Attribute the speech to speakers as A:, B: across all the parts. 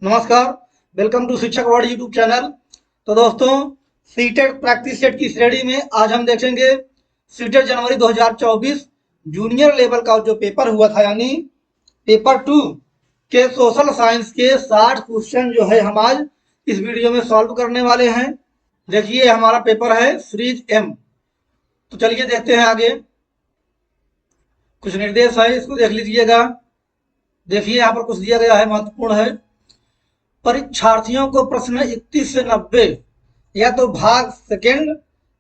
A: नमस्कार, welcome to शिक्षक word YouTube channel. तो दोस्तों, सीटेट प्रैक्टिस सेट की श्रेणी में आज हम देखेंगे सीटेट जनवरी 2024 जूनियर लेवल का जो पेपर हुआ था, यानी पेपर 2 के सोशल साइंस के 60 क्वेश्चन जो है हम आज इस वीडियो में सॉल्व करने वाले हैं। देखिए, हमारा पेपर है सीरीज एम। तो चलिए देखते हैं आगे। कुछ निर्देश है, इसको देख लीजिएगा। देखिए, यहाँ पर कुछ दिया गया है, महत्वपूर्ण है। परीक्षार्थियों को प्रश्न 31 से 90 या तो भाग सेकेंड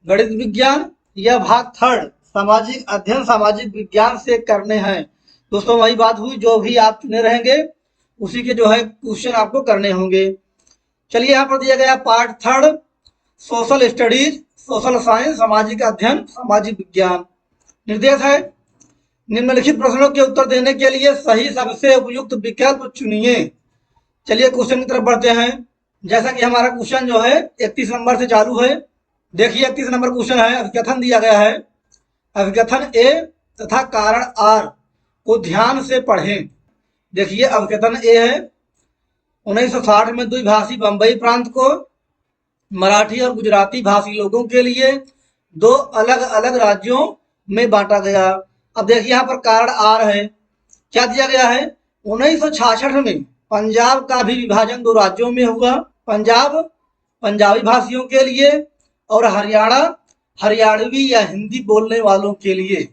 A: गणित विज्ञान या भाग थर्ड सामाजिक अध्ययन सामाजिक विज्ञान से करने हैं। दोस्तों, वही बात हुई, जो भी आप चुने रहेंगे उसी के जो है क्वेश्चन आपको करने होंगे। चलिए, यहाँ पर दिया गया part third social studies social science सामाजिक अध्ययन सामाजिक विज्ञान। निर्देश है, निम्नलिखित प्रश्नों के उत्तर देने के लिए सही सबसे उपयुक्त विकल्प चुनिए। चलिए क्वेश्चन की तरफ बढ़ते हैं। जैसा कि हमारा क्वेश्चन जो है 31 नंबर से चालू है। देखिए, 31 नंबर क्वेश्चन है, अभिकथन दिया गया है। अभिकथन ए तथा कारण आर को ध्यान से पढ़ें। देखिए, अभिकथन ए है, 1960 में द्विभाषी बंबई प्रांत को मराठी और गुजराती भाषी लोगों के लिए दो अलग अलग राज्यों में बांटा गया। अब देखिए, यहाँ पर कारण आर है। क्या दिया गया है, 1966 में पंजाब का भी विभाजन दो राज्यों में हुआ, पंजाब पंजाबी भाषियों के लिए और हरियाणा हरियाणवी या हिंदी बोलने वालों के लिए।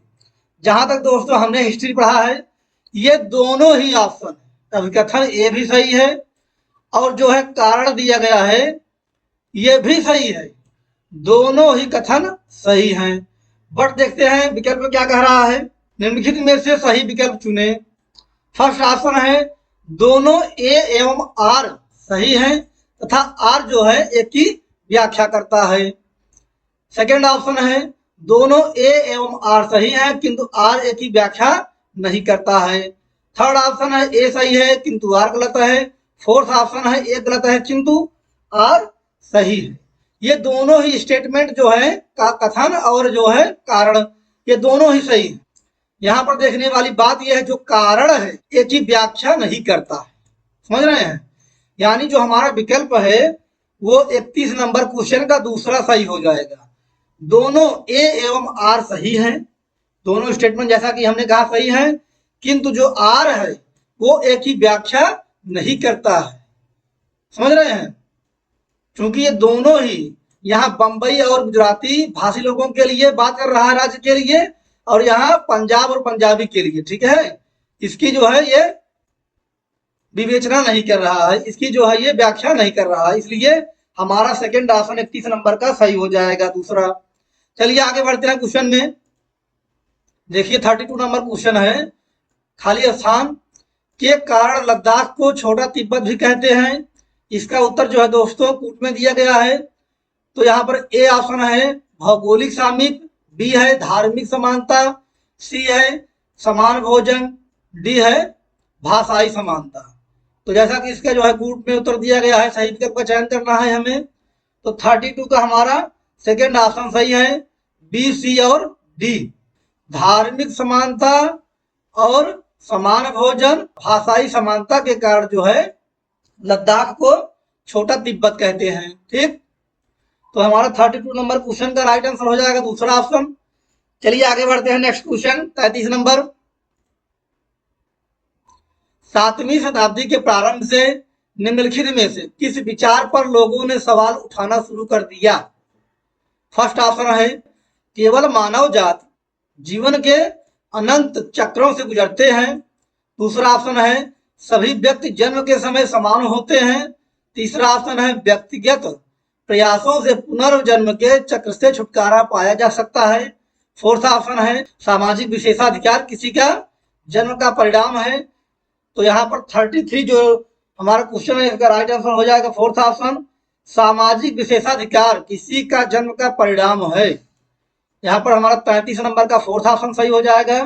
A: जहां तक दोस्तों हमने हिस्ट्री पढ़ा है, ये दोनों ही ऑप्शन है। अभिकथन ए भी सही है और जो है कारण दिया गया है ये भी सही है। दोनों ही कथन सही हैं। बट देखते हैं विकल्प क्या कह रहा है। निम्नलिखित में से सही विकल्प चुने। फर्स्ट ऑप्शन है, दोनों ए एवं आर सही है तथा आर जो है एक की व्याख्या करता है। सेकेंड ऑप्शन है, दोनों ए एवं आर सही है किंतु आर ए की व्याख्या नहीं करता है। थर्ड ऑप्शन है, ए सही है किंतु आर गलत है। फोर्थ ऑप्शन है, ए गलत है किंतु आर सही है। ये दोनों ही स्टेटमेंट जो है का कथन और जो है कारण, ये दोनों ही सही है। यहाँ पर देखने वाली बात यह है, जो कारण है एक ही व्याख्या नहीं करता है। समझ रहे हैं, यानी जो हमारा विकल्प है वो 31 नंबर क्वेश्चन का दूसरा सही हो जाएगा। दोनों ए एवं आर सही है, दोनों स्टेटमेंट जैसा कि हमने कहा सही है, किंतु जो आर है वो एक ही व्याख्या नहीं करता है। समझ रहे हैं, क्योंकि ये दोनों ही यहाँ बंबई और गुजराती भाषी लोगों के लिए बात कर रहा है, राज्य के लिए, और यहाँ पंजाब और पंजाबी के लिए। ठीक है, इसकी जो है ये विवेचना नहीं कर रहा है, इसकी जो है ये व्याख्या नहीं कर रहा है, इसलिए हमारा सेकंड ऑप्शन 31 नंबर का सही हो जाएगा, दूसरा। चलिए आगे बढ़ते हैं क्वेश्चन में। देखिए, 32 नंबर क्वेश्चन है, खाली स्थान के कारण लद्दाख को छोटा तिब्बत भी कहते हैं। इसका उत्तर जो है दोस्तों कूट में दिया गया है। तो यहाँ पर ए ऑप्शन है भौगोलिक सामीप्य, बी है धार्मिक समानता, सी है समान भोजन, डी है भाषाई समानता। तो जैसा कि इसका जो है कूट में उत्तर दिया गया है, सही विकल्प का चयन करना है हमें। तो 32 का हमारा सेकेंड ऑप्शन सही है, बी सी और डी। धार्मिक समानता और समान भोजन भाषाई समानता के कारण जो है लद्दाख को छोटा तिब्बत कहते हैं। ठीक, तो हमारा 32 नंबर क्वेश्चन का राइट आंसर हो जाएगा दूसरा ऑप्शन। चलिए आगे बढ़ते हैं नेक्स्ट क्वेश्चन 33 नंबर। 7वीं शताब्दी के प्रारंभ से निम्नलिखित में से किस विचार पर लोगों ने सवाल उठाना शुरू कर दिया। फर्स्ट ऑप्शन है, केवल मानव जाति जीवन के अनंत चक्रों से गुजरते हैं। दूसरा ऑप्शन है, सभी व्यक्ति जन्म के समय समान होते हैं। तीसरा ऑप्शन है, व्यक्तिगत प्रयासों से पुनर्जन्म के चक्र से छुटकारा पाया जा सकता है। फोर्थ ऑप्शन है, सामाजिक विशेषाधिकार किसी का जन्म का परिणाम है। तो यहाँ पर 33 जो हमारा क्वेश्चन है इसका राइट आंसर हो जाएगा फोर्थ ऑप्शन, सामाजिक विशेषाधिकार किसी का जन्म का परिणाम है। यहाँ पर हमारा 33 नंबर का फोर्थ ऑप्शन सही हो जाएगा।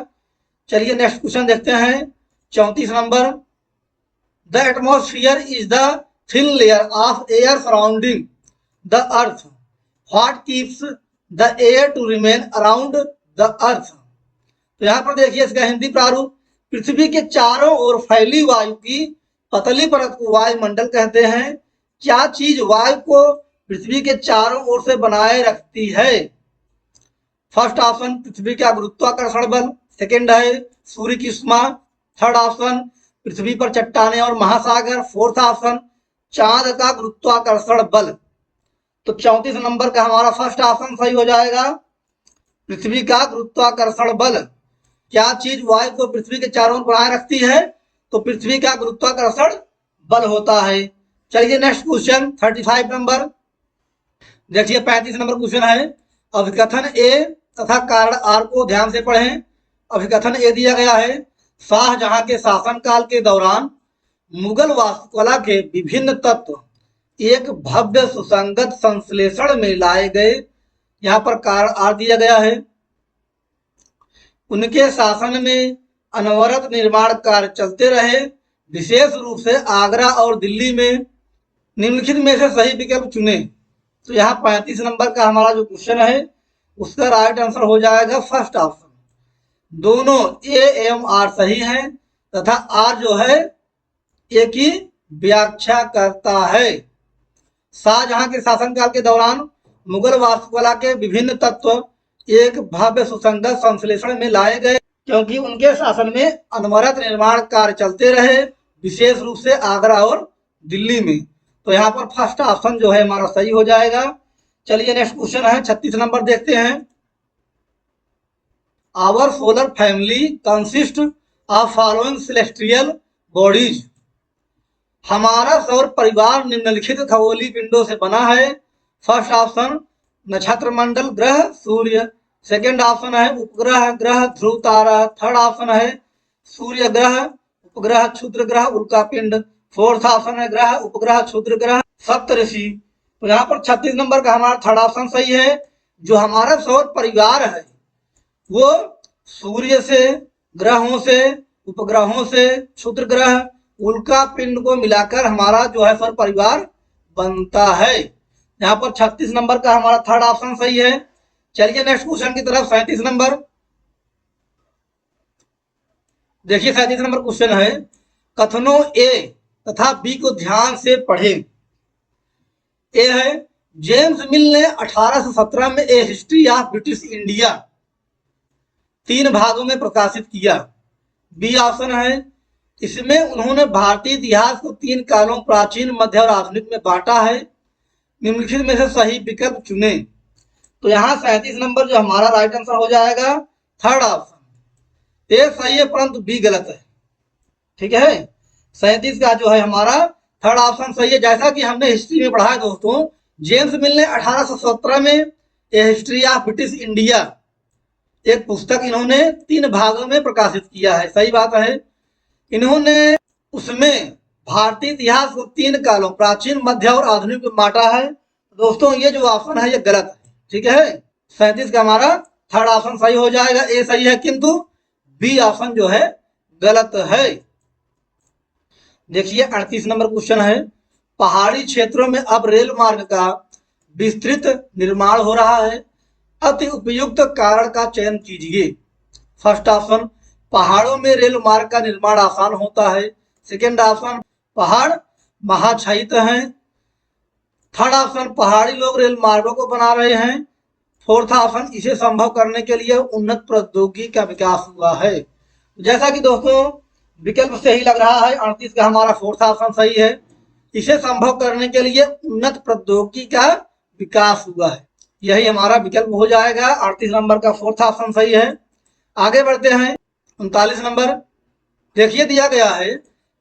A: चलिए नेक्स्ट क्वेश्चन देखते हैं 34 number. The atmosphere is the thin layer of air surrounding the earth, what keeps the air to remain around the earth. तो यहाँ पर देखिए इसका हिंदी प्रारूप, पृथ्वी के चारों ओर फैली वायु की पतली परत को वायुमंडल कहते हैं। क्या चीज वायु को पृथ्वी के चारों ओर से बनाए रखती है? फर्स्ट ऑप्शन पृथ्वी का गुरुत्वाकर्षण बल, सेकंड है सूर्य की उष्मा, थर्ड ऑप्शन पृथ्वी पर चट्टानें और महासागर, फोर्थ ऑप्शन चांद का गुरुत्वाकर्षण बल। तो 34 नंबर का हमारा फर्स्ट ऑप्शन सही हो जाएगा, पृथ्वी का गुरुत्वाकर्षण बल। क्या चीज वायु को पृथ्वी के चारों ओर बनाए रखती है? तो पृथ्वी का गुरुत्वाकर्षण बल होता है। चलिए नेक्स्ट क्वेश्चन 35 नंबर देखिए। 35 नंबर क्वेश्चन है, अभिकथन ए तथा कारण आर को ध्यान से पढ़ें। अभिकथन ए दिया गया है, शाहजहां के शासनकाल के दौरान मुगल वास्तुकला के विभिन्न तत्व एक भव्य सुसंगत संश्लेषण में लाए गए। यहाँ पर कारण आर दिया गया है। उनके शासन में अनवरत निर्माण कार्य चलते रहे, विशेष रूप से आगरा और दिल्ली में। निम्नलिखित में से सही विकल्प चुने। तो यहाँ 35 नंबर का हमारा जो क्वेश्चन है उसका राइट आंसर हो जाएगा फर्स्ट ऑप्शन। दोनों ए एवं आर सही है तथा आर जो है ए की व्याख्या करता है। शाहजहां के शासनकाल के दौरान मुगल वास्तुकला के विभिन्न तत्व एक भव्य सुसंगत संश्लेषण में लाए गए, क्योंकि उनके शासन में अनवरत निर्माण कार्य चलते रहे, विशेष रूप से आगरा और दिल्ली में। तो यहाँ पर फर्स्ट ऑप्शन जो है हमारा सही हो जाएगा। चलिए नेक्स्ट क्वेश्चन है 36 नंबर देखते हैं। Our solar family consist of following celestial bodies. हमारा सौर परिवार निम्नलिखित खगोलीय पिंडों से बना है। फर्स्ट ऑप्शन नक्षत्र मंडल ग्रह सूर्य, सेकंड ऑप्शन है उपग्रह ग्रह ध्रुव तारा, थर्ड ऑप्शन है सूर्य ग्रह उपग्रह क्षुद्र ग्रह उल्का पिंड, फोर्थ ऑप्शन है ग्रह उपग्रह क्षुद्र ग्रह सप्तऋषि। तो यहाँ पर 36 नंबर का हमारा थर्ड ऑप्शन सही है। जो हमारा सौर परिवार है वो सूर्य से, ग्रहों से, उपग्रहों से, क्षुद्र ग्रह, उल्का पिंड को मिलाकर हमारा जो है सौर परिवार बनता है। यहाँ पर 36 नंबर का हमारा थर्ड ऑप्शन सही है। चलिए नेक्स्ट क्वेश्चन की तरफ 37 नंबर देखिए। 37 नंबर क्वेश्चन है, कथनों ए तथा बी को ध्यान से पढ़ें। ए है, जेम्स मिल ने 1817 में ए हिस्ट्री ऑफ ब्रिटिश इंडिया 3 भागों में प्रकाशित किया। बी ऑप्शन है, इसमें उन्होंने भारतीय इतिहास को 3 कालों प्राचीन, मध्य और आधुनिक में बांटा है। निम्नलिखित में से सही विकल्प चुने। तो यहाँ 37 नंबर जो हमारा राइट आंसर हो जाएगा थर्ड ऑप्शन। ए सही है परंतु बी गलत है। ठीक है, 37 का जो है हमारा थर्ड ऑप्शन सही है। जैसा कि हमने हिस्ट्री में पढ़ा है दोस्तों, जेम्स मिल ने 1817 में ए हिस्ट्री ऑफ ब्रिटिश इंडिया एक पुस्तक इन्होंने 3 भागों में प्रकाशित किया है। सही बात है, इन्होंने उसमें भारतीय इतिहास को 3 कालों प्राचीन, मध्य और आधुनिक में बांटा है। दोस्तों ये जो ऑप्शन है ये गलत है। ठीक है, 37 का हमारा थर्ड ऑप्शन सही हो जाएगा। ए सही है किंतु बी ऑप्शन जो है गलत है। देखिए 38 नंबर क्वेश्चन है, पहाड़ी क्षेत्रों में अब रेल मार्ग का विस्तृत निर्माण हो रहा है, अति उपयुक्त कारण का चयन कीजिए। फर्स्ट ऑप्शन, पहाड़ों में रेल मार्ग का निर्माण आसान होता है। सेकेंड ऑप्शन, पहाड़ महाक्षयित हैं। थर्ड ऑप्शन, पहाड़ी लोग रेल मार्गों को बना रहे हैं। फोर्थ ऑप्शन, इसे संभव करने के लिए उन्नत प्रौद्योगिकी का विकास हुआ है। जैसा कि दोस्तों विकल्प सही लग रहा है, 38 का हमारा फोर्थ ऑप्शन सही है। इसे संभव करने के लिए उन्नत प्रौद्योगिकी का विकास हुआ है, यही हमारा विकल्प हो जाएगा। 38 नंबर का फोर्थ ऑप्शन सही है। आगे बढ़ते हैं 39 नंबर देखिए, दिया गया है,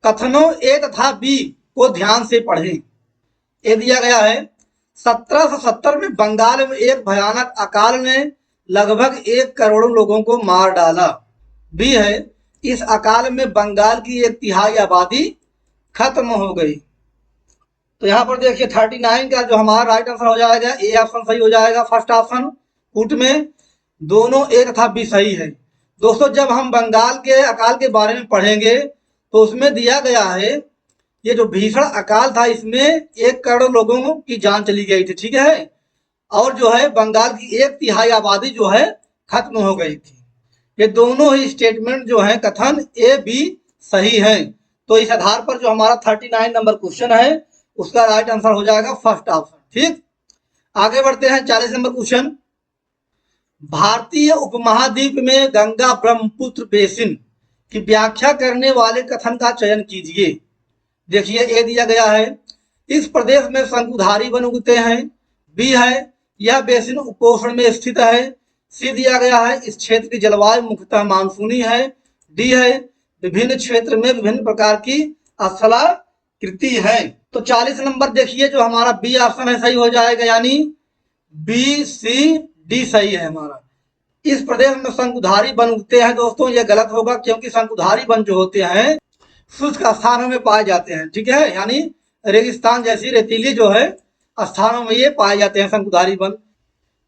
A: कथनों ए तथा बी को ध्यान से पढ़ें। ए दिया गया है, 1770 में बंगाल में एक भयानक अकाल ने लगभग 1 करोड़ लोगों को मार डाला। बी है, इस अकाल में बंगाल की 1/3 आबादी खत्म हो गई। तो यहाँ पर देखिए 39 का जो हमारा राइट आंसर हो जाएगा ए ऑप्शन सही हो जाएगा। फर्स्ट ऑप्शन पुट में दोनों ए तथा बी सही है। दोस्तों जब हम बंगाल के अकाल के बारे में पढ़ेंगे तो उसमें दिया गया है, ये जो भीषण अकाल था इसमें 1 करोड़ लोगों की जान चली गई थी। ठीक है, और जो है बंगाल की 1/3 आबादी जो है खत्म हो गई थी। ये दोनों ही स्टेटमेंट जो है कथन ए बी सही है। तो इस आधार पर जो हमारा 39 नंबर क्वेश्चन है उसका राइट आंसर हो जाएगा फर्स्ट ऑप्शन। ठीक, आगे बढ़ते हैं 40 नंबर क्वेश्चन। भारतीय उपमहाद्वीप में गंगा ब्रह्मपुत्र बेसिन की व्याख्या करने वाले कथन का चयन कीजिए। देखिए ए दिया गया है, इस प्रदेश में शंकुधारी वन उगते हैं। बी है, यह बेसिन उपोष्ण में स्थित है। सी दिया गया है, इस क्षेत्र की जलवायु मुख्यतः मानसूनी है। डी है, विभिन्न क्षेत्र में विभिन्न प्रकार की स्थलाकृति है। तो 40 नंबर देखिए जो हमारा बी ऑप्शन है सही हो जाएगा, यानी बी सी डी सही है हमारा। इस प्रदेश में शंकुधारी वन उगते हैं दोस्तों, ये गलत होगा क्योंकि शंकुधारी वन जो होते हैं शुष्क स्थानों में पाए जाते हैं। ठीक है, यानी रेगिस्तान जैसी रेतीली जो है स्थानों में ये पाए जाते हैं शंकुधारी वन।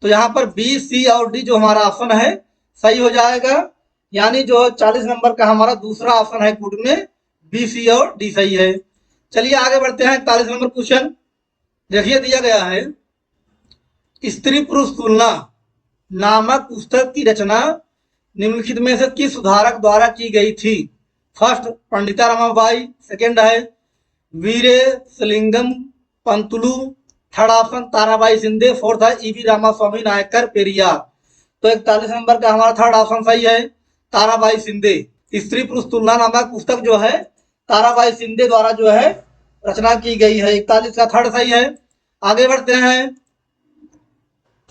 A: तो यहाँ पर बी सी और डी जो हमारा ऑप्शन है सही हो जाएगा, यानी जो 40 नंबर का हमारा दूसरा ऑप्शन है गुड में बी सी और डी सही है। चलिए आगे बढ़ते हैं 41 नंबर क्वेश्चन। देखिए दिया गया है, स्त्री पुरुष तुलना नामक पुस्तक की रचना निम्नलिखित में से किस सुधारक द्वारा की गई थी? फर्स्ट पंडिता रमाबाई, सेकेंड है Veeresalingam Pantulu, third option Tarabai Shinde, fourth है ईवी रामास्वामी नायकर पेरियार। तो 41 नंबर का हमारा थर्ड ऑप्शन सही है, ताराबाई शिंदे। स्त्री पुरुष तुलना नामक पुस्तक जो है ताराबाई शिंदे द्वारा जो है रचना की गई है। 41 का थर्ड सही है। आगे बढ़ते हैं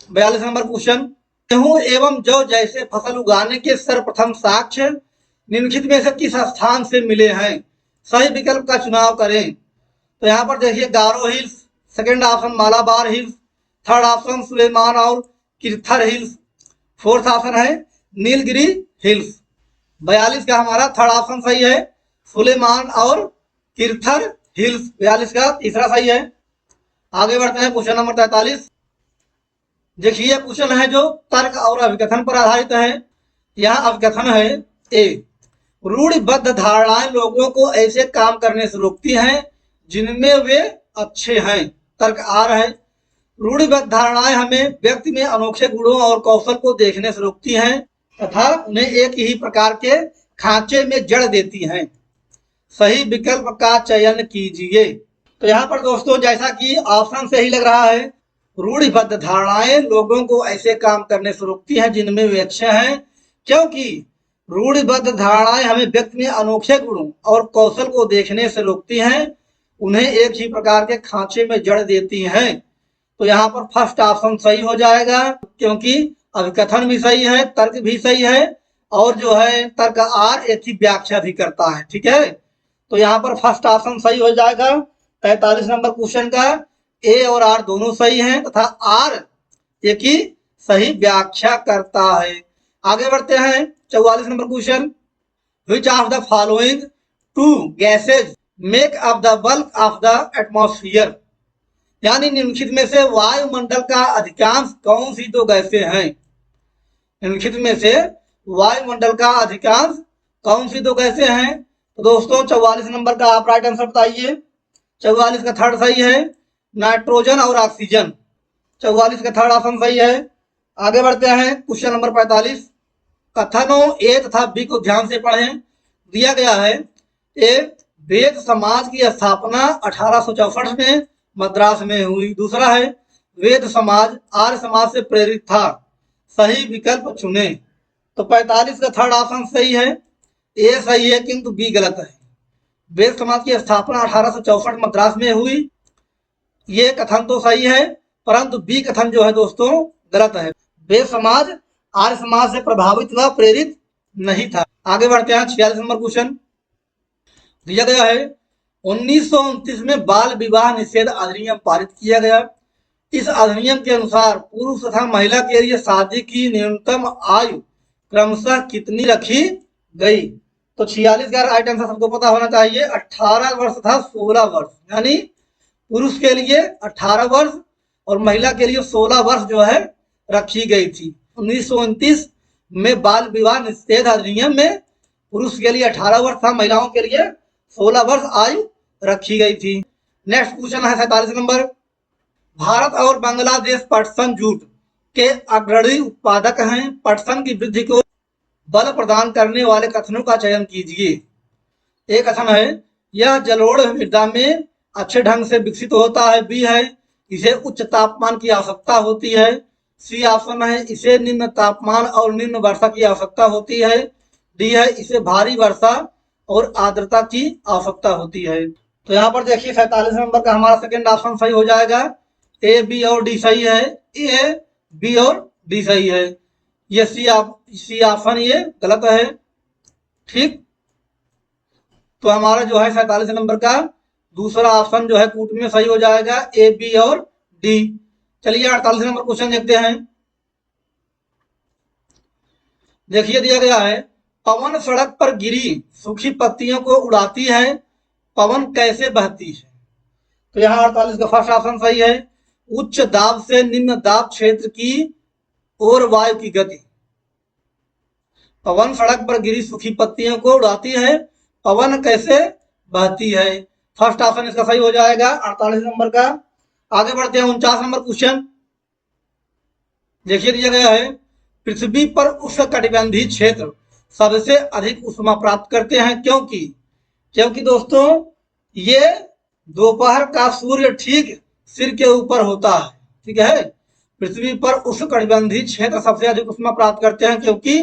A: 42 नंबर क्वेश्चन। गेहूं एवं जौ जैसे फसल उगाने के सर्वप्रथम साक्ष्य निम्नलिखित में से किस स्थान से मिले हैं? सही विकल्प का चुनाव करें। तो यहाँ पर देखिए Garo hills, second option Malabar hills, third option Sulaiman और किरथर हिल्स, फोर्थ ऑप्शन है नीलगिरी हिल्स। 42 का हमारा थर्ड ऑप्शन सही है, सुलेमान और किरथर हिल्स। 42 का तीसरा सही है। आगे बढ़ते हैं क्वेश्चन नंबर 43। देखिए क्वेश्चन है जो तर्क और अभिकथन पर आधारित है। यहाँ अभिकथन है, ए रूढ़िबद्ध धारणाएं लोगों को ऐसे काम करने से रोकती हैं जिनमें वे अच्छे हैं। तर्क आर है, रूढ़िबद्ध धारणाएं हमें व्यक्ति में अनोखे गुणों और कौशल को देखने से रोकती हैं तथा उन्हें एक ही प्रकार के खांचे में जड़ देती हैं। सही विकल्प का चयन कीजिए। तो यहाँ पर दोस्तों जैसा कि ऑप्शन से ही लग रहा है, रूढ़िबद्ध धारणाएं लोगों को ऐसे काम करने से रोकती हैं जिनमें वे अच्छे हैं, क्योंकि रूढ़िबद्ध धारणाएं हमें व्यक्ति में अनोखे गुणों और कौशल को देखने से रोकती हैं, उन्हें एक ही प्रकार के खांचे में जड़ देती हैं। तो यहाँ पर फर्स्ट ऑप्शन सही हो जाएगा, क्योंकि अभिकथन भी सही है, तर्क भी सही है और जो है तर्क आर एक ही व्याख्या भी करता है। ठीक है, तो यहाँ पर फर्स्ट ऑप्शन सही हो जाएगा। 43 नंबर क्वेश्चन का ए और आर दोनों सही हैं तथा आर एक ही सही व्याख्या करता है। आगे बढ़ते हैं 44 number question. Which of the following to gases make up the bulk of the atmosphere, यानी निम्नलिखित में से वायुमंडल का अधिकांश कौन सी दो गैसें हैं? निम्नलिखित में से वायुमंडल का अधिकांश कौन सी दो गैसें हैं? तो दोस्तों 44 नंबर का आप राइट आंसर बताइए। 44 का थर्ड सही है, नाइट्रोजन और ऑक्सीजन। 44 का थर्ड ऑप्शन सही है। आगे बढ़ते हैं क्वेश्चन नंबर 45। कथनों ए तथा बी को ध्यान से पढ़ें। दिया गया है, ए वेद समाज की स्थापना 1864 में मद्रास में हुई। दूसरा है वेद समाज आर्य समाज से प्रेरित था। सही विकल्प चुने। तो 45 का थर्ड ऑप्शन सही है, ए सही है किंतु बी गलत है। वेद समाज की स्थापना 1864 मद्रास में हुई, ये कथन तो सही है, परंतु बी कथन जो है दोस्तों गलत है। वेद समाज आर्य समाज से प्रभावित व प्रेरित नहीं था। आगे बढ़ते हैं 46 नंबर क्वेश्चन। दिया गया है, 1929 में बाल विवाह निषेध अधिनियम पारित किया गया। इस अधिनियम के अनुसार पुरुष तथा महिला के लिए शादी की न्यूनतम आयु क्रमशः कितनी रखी गई? तो 46 का राइट आंसर सबको पता होना चाहिए, 18 वर्ष तथा 16 वर्ष, यानी पुरुष के लिए 18 वर्ष और महिला के लिए 16 वर्ष जो है रखी गई थी। 1929 में बाल विवाह निषेध अधिनियम में पुरुष के लिए 18 वर्ष था, महिलाओं के लिए 16 वर्ष आयु रखी गई थी। नेक्स्ट क्वेश्चन है 47 नंबर। भारत और बांग्लादेश पटसन जूट के अग्रणी उत्पादक हैं। पटसन की वृद्धि को बल प्रदान करने वाले कथनों का चयन कीजिए। एक कथन है, यह जलोढ़ मृदा में अच्छे ढंग से विकसित होता है। बी है, इसे उच्च तापमान की आवश्यकता होती है। सी ऑप्शन है, इसे निम्न तापमान और निम्न वर्षा की आवश्यकता होती है। डी है, इसे भारी वर्षा और आर्द्रता की आवश्यकता होती है। तो यहाँ पर देखिए 47 नंबर का हमारा सेकेंड ऑप्शन सही हो जाएगा। ए, बी और डी सही है। ए, बी और डी सही है। ये सी ऑप्शन ये गलत है। ठीक, तो हमारा जो है 47 नंबर का दूसरा ऑप्शन जो है कूट में सही हो जाएगा, ए, बी और डी। चलिए 48 नंबर क्वेश्चन देखते हैं। देखिए दिया गया है, पवन सड़क पर गिरी सूखी पत्तियों को उड़ाती है, पवन कैसे बहती है? तो यहाँ 48 का फर्स्ट ऑप्शन सही है। उच्च दाब से निम्न दाब क्षेत्र की ओर वायु की गति। पवन सड़क पर गिरी सूखी पत्तियों को उड़ाती है, पवन कैसे बहती है? फर्स्ट ऑप्शन इसका सही हो जाएगा 48 नंबर का। आगे बढ़ते हैं 49 नंबर क्वेश्चन। देखिए दिया गया है, पृथ्वी पर उष्णकटिबंधीय क्षेत्र सबसे अधिक ऊष्मा प्राप्त करते हैं, क्योंकि दोस्तों ये दोपहर का सूर्य ठीक सिर के ऊपर होता है। ठीक है, पृथ्वी पर उष्णकटिबंधीय क्षेत्र सबसे अधिक ऊष्मा प्राप्त करते हैं क्योंकि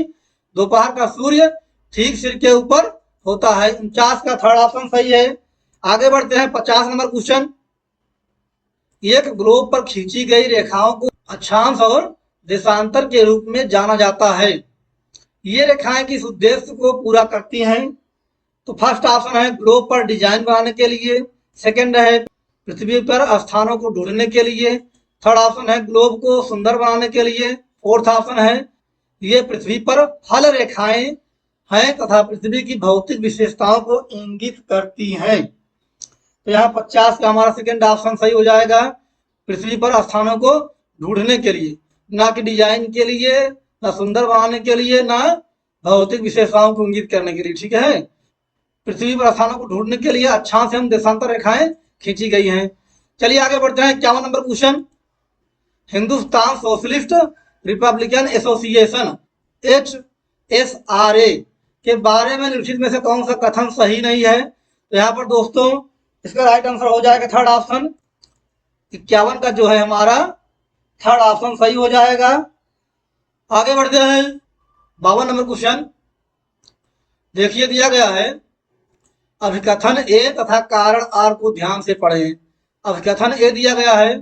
A: दोपहर का सूर्य ठीक सिर के ऊपर होता है। 49 का थर्ड ऑप्शन सही है। आगे बढ़ते हैं 50 नंबर क्वेश्चन। एक ग्लोब पर खींची गई रेखाओं को अक्षांश और देशांतर के रूप में जाना जाता है। ये रेखाएं किस उद्देश्य को पूरा करती हैं? तो फर्स्ट ऑप्शन है ग्लोब पर डिजाइन बनाने के लिए। सेकंड है पृथ्वी पर स्थानों को ढूंढने के लिए। थर्ड ऑप्शन है ग्लोब को सुंदर बनाने के लिए। फोर्थ ऑप्शन है ये पृथ्वी पर फल रेखाएं हैं तथा पृथ्वी की भौतिक विशेषताओं को इंगित करती हैं। तो यहाँ 50 का हमारा सेकंड ऑप्शन सही हो जाएगा। पृथ्वी पर स्थानों को ढूंढने के लिए, ना कि डिजाइन के लिए, ना सुंदर बनाने के लिए, ना भौतिक विशेषताओं को इंगित करने के लिए। ठीक है, पृथ्वी पर स्थानों को ढूंढने के लिए अक्षांश एवं देशांतर रेखाएं खींची गई हैं। चलिए आगे बढ़ते हैं 51 number question. Hindustan socialist Republican association HSRA के बारे में निम्नलिखित में से कौन सा कथन सही नहीं है? तो यहाँ पर दोस्तों इसका राइट आंसर हो जाएगा थर्ड ऑप्शन। 51 का जो है हमारा थर्ड ऑप्शन सही हो जाएगा। आगे बढ़ते हैं 52 नंबर क्वेश्चन। देखिए दिया गया है, अभिकथन ए तथा कारण आर को ध्यान से पढ़ें। अभिकथन ए दिया गया है,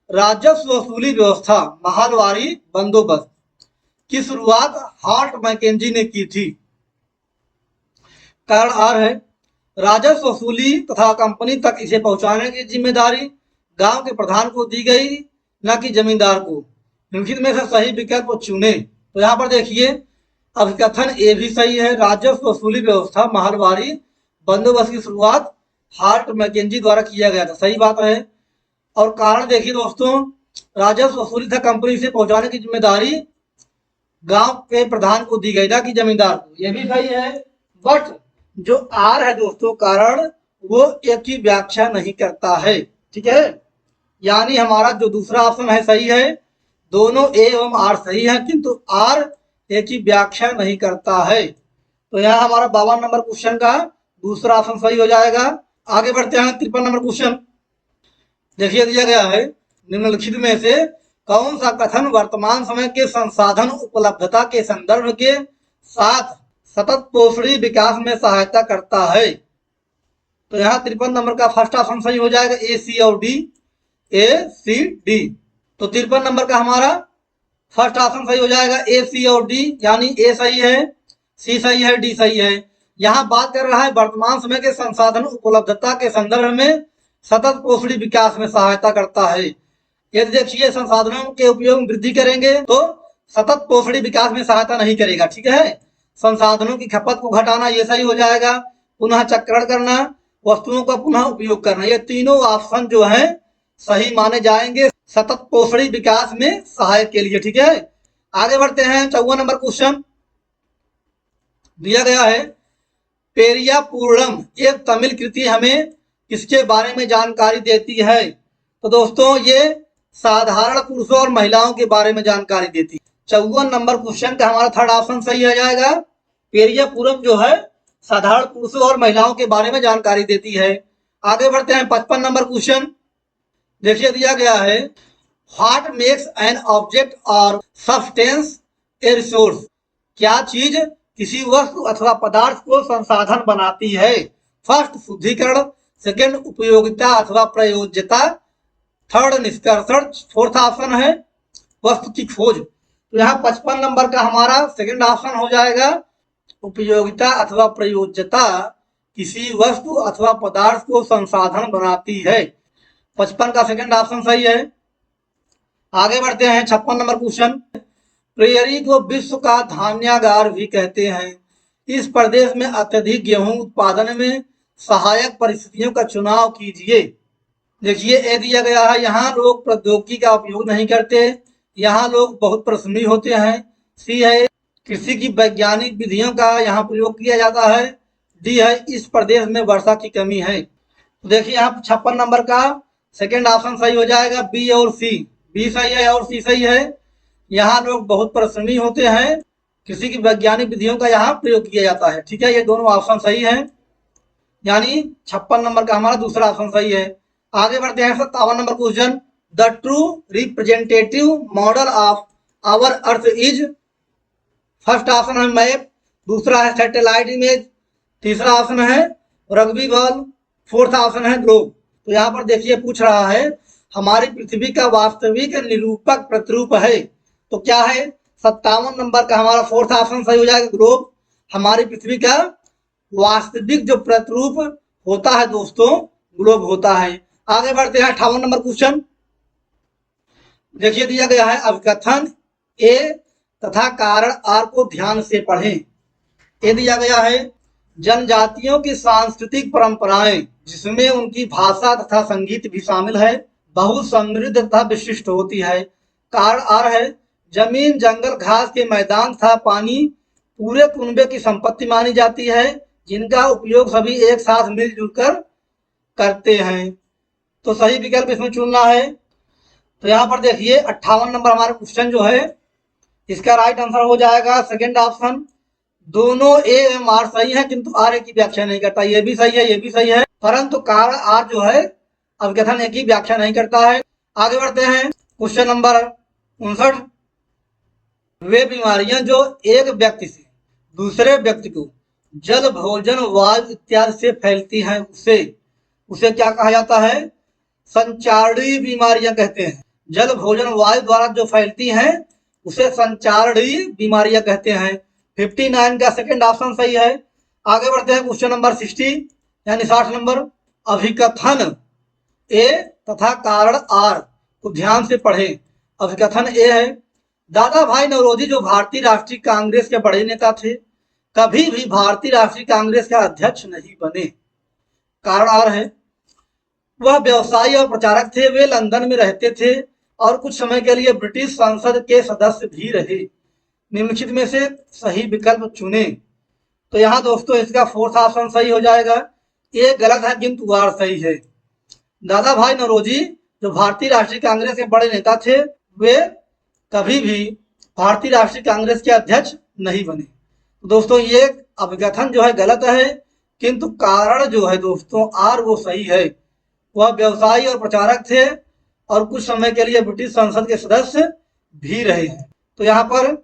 A: राजस्व वसूली व्यवस्था माहवारी बंदोबस्त की शुरुआत हार्ट मैकेंजी ने की थी। कारण आर है, राजस्व वसूली तथा कंपनी तक इसे पहुंचाने की जिम्मेदारी गांव के प्रधान को दी गई, न कि जमींदार को। निम्नलिखित में से सही विकल्प चुने। तो यहाँ पर देखिए अभिकथन ए भी सही है, राजस्व वसूली व्यवस्था माहवारी बंदोबस्त की शुरुआत हार्ट मैकेंजी द्वारा किया गया था, सही बात है। और कारण देखिए दोस्तों, राजस्व वसूली था कंपनी से पहुंचाने की जिम्मेदारी गांव के प्रधान को दी गई था कि जमींदार को, ये भी सही है। बट जो आर है दोस्तों कारण, वो एक ही व्याख्या नहीं करता है। ठीक है, यानी हमारा जो दूसरा ऑप्शन है सही है, दोनों ए एवं आर सही है, किंतु आर एक ही व्याख्या नहीं करता है। तो यहाँ हमारा 52 नंबर क्वेश्चन का दूसरा ऑप्शन सही हो जाएगा। आगे बढ़ते हैं 53 नंबर क्वेश्चन। देखिए दिया गया है, निम्नलिखित में से कौन सा कथन वर्तमान समय के संसाधन उपलब्धता के संदर्भ के साथ सतत पोषणी विकास में सहायता करता है? तो यहाँ 53 नंबर का फर्स्ट ऑप्शन सही हो जाएगा, ए, सी और डी। ए, सी, डी। तो 53 नंबर का हमारा फर्स्ट ऑप्शन सही हो जाएगा, ए, सी और डी, यानी ए सही है, सी सही है, डी सही है। यहाँ बात कर रहा है वर्तमान समय के संसाधन उपलब्धता के संदर्भ में सतत पोषणी विकास में सहायता करता है। यदि देखिए संसाधनों के उपयोग में वृद्धि करेंगे तो सतत पोषणी विकास में सहायता नहीं करेगा। ठीक है, संसाधनों की खपत को घटाना ये सही हो जाएगा, पुनः चक्रण करना, वस्तुओं का पुनः उपयोग करना, ये तीनों ऑप्शन जो है सही माने जाएंगे सतत पोषणी विकास में सहायक के लिए। ठीक है, आगे बढ़ते हैं 54 नंबर क्वेश्चन। दिया गया है, पेरिया पूर्णम एक तमिल कृति हमें किसके बारे में जानकारी देती है? तो दोस्तों ये साधारण पुरुषों और महिलाओं के बारे में जानकारी देती है। 54 नंबर क्वेश्चन का हमारा थर्ड ऑप्शन सही हो जाएगा। पेरिया पूरम जो है साधारण पुरुषों और महिलाओं के बारे में जानकारी देती है। आगे बढ़ते हैं 55 नंबर क्वेश्चन। देखिए दिया गया है, व्हाट मेक्स एन ऑब्जेक्ट और सब्सटेंस ए रिसोर्स। क्या चीज किसी वस्तु अथवा पदार्थ को संसाधन बनाती है। फर्स्ट शुद्धिकरण, सेकंड उपयोगिता अथवा प्रयोज्यता, थर्ड निष्कर्षण, फोर्थ ऑप्शन है वस्तु की खोज। तो यहाँ 55 नंबर का हमारा सेकंड ऑप्शन हो जाएगा उपयोगिता अथवा प्रयोज्यता किसी वस्तु अथवा पदार्थ को संसाधन बनाती है। 55 का सेकंड ऑप्शन सही है। आगे बढ़ते हैं 56 नंबर क्वेश्चन। प्रेयरी को विश्व का धान्यागार भी कहते हैं। इस प्रदेश में अत्यधिक गेहूं उत्पादन में सहायक परिस्थितियों का चुनाव कीजिए। देखिए ए दिया गया है, यहाँ लोग प्रौद्योगिकी का उपयोग नहीं करते, यहाँ लोग बहुत परिश्रमी होते हैं। सी है कृषि की वैज्ञानिक विधियों का यहाँ प्रयोग किया जाता है। डी है इस प्रदेश में वर्षा की कमी है। तो देखिए यहाँ 56 नंबर का सेकंड ऑप्शन सही हो जाएगा, बी और सी। बी सही है और सी सही है। यहाँ लोग बहुत परिश्रमी होते हैं, कृषि की वैज्ञानिक विधियों का यहाँ प्रयोग किया जाता है। ठीक है, ये दोनों ऑप्शन सही है, यानी 56 नंबर का हमारा दूसरा ऑप्शन सही है। आगे बढ़ते हैं 57 number question. The true representative model of our earth is. First option है मैप, दूसरा है सैटेलाइट इमेज, तीसरा ऑप्शन है रग्बी बॉल, फोर्थ ऑप्शन है ग्लोब। तो यहाँ पर देखिए पूछ रहा है हमारी पृथ्वी का वास्तविक निरूपक प्रतिरूप है। तो क्या है 57 नंबर का हमारा फोर्थ ऑप्शन सही हो जाएगा ग्लोब। हमारी पृथ्वी का वास्तविक जो प्रतिरूप होता है दोस्तों ग्लोब होता है। आगे बढ़ते हैं 58 नंबर क्वेश्चन। देखिए दिया गया है अभिकथन ए तथा कारण आर को ध्यान से पढ़ें। ए दिया गया है जनजातियों की सांस्कृतिक परंपराएं जिसमें उनकी भाषा तथा संगीत भी शामिल है बहुत समृद्ध तथा विशिष्ट होती है। कारण आर है जमीन जंगल घास के मैदान तथा पानी पूरे कुनबे की संपत्ति मानी जाती है जिनका उपयोग सभी एक साथ मिलजुल कर करते हैं। तो सही विकल्प इसमें चुनना है। तो यहाँ पर देखिए 58 नंबर हमारा क्वेश्चन जो है इसका राइट आंसर हो जाएगा सेकंड ऑप्शन। दोनों ए एवं आर सही है किंतु आर ए की व्याख्या नहीं करता। ये भी सही है, ये भी सही है, परंतु कारण आर जो है अभिकथन ए की व्याख्या नहीं करता है। आगे बढ़ते हैं क्वेश्चन नंबर 59। वे बीमारियां जो एक व्यक्ति से दूसरे व्यक्ति को जल भोजन वायु इत्यादि से फैलती हैं उसे क्या कहा जाता है। संचारी बीमारियां कहते हैं। जल भोजन वायु द्वारा जो फैलती हैं उसे संचारी बीमारियां कहते हैं। 59 का सेकंड ऑप्शन सही है। आगे बढ़ते हैं क्वेश्चन नंबर 60 यानी 60 नंबर। अभिकथन ए तथा कारण आर को ध्यान से पढ़ें। अभिकथन ए है दादा भाई नौरोजी जो भारतीय राष्ट्रीय कांग्रेस के बड़े नेता थे कभी भी भारतीय राष्ट्रीय कांग्रेस का अध्यक्ष नहीं बने। कारण आर है वह व्यवसायी और प्रचारक थे। वे लंदन में रहते थे और कुछ समय के लिए ब्रिटिश संसद के सदस्य भी रहे। निम्नलिखित में से सही विकल्प चुने। तो यहाँ दोस्तों इसका फोर्थ ऑप्शन सही हो जाएगा। ये गलत है किंतु आर सही है। दादा भाई नौरोजी जो भारतीय राष्ट्रीय कांग्रेस के बड़े नेता थे वे कभी भी भारतीय राष्ट्रीय कांग्रेस के अध्यक्ष नहीं बने। तो दोस्तों ये अभिकथन जो है गलत है किंतु कारण जो है दोस्तों आर वो सही है। वह व्यवसायी और प्रचारक थे और कुछ समय के लिए ब्रिटिश संसद के सदस्य भी रहे हैं। तो यहाँ पर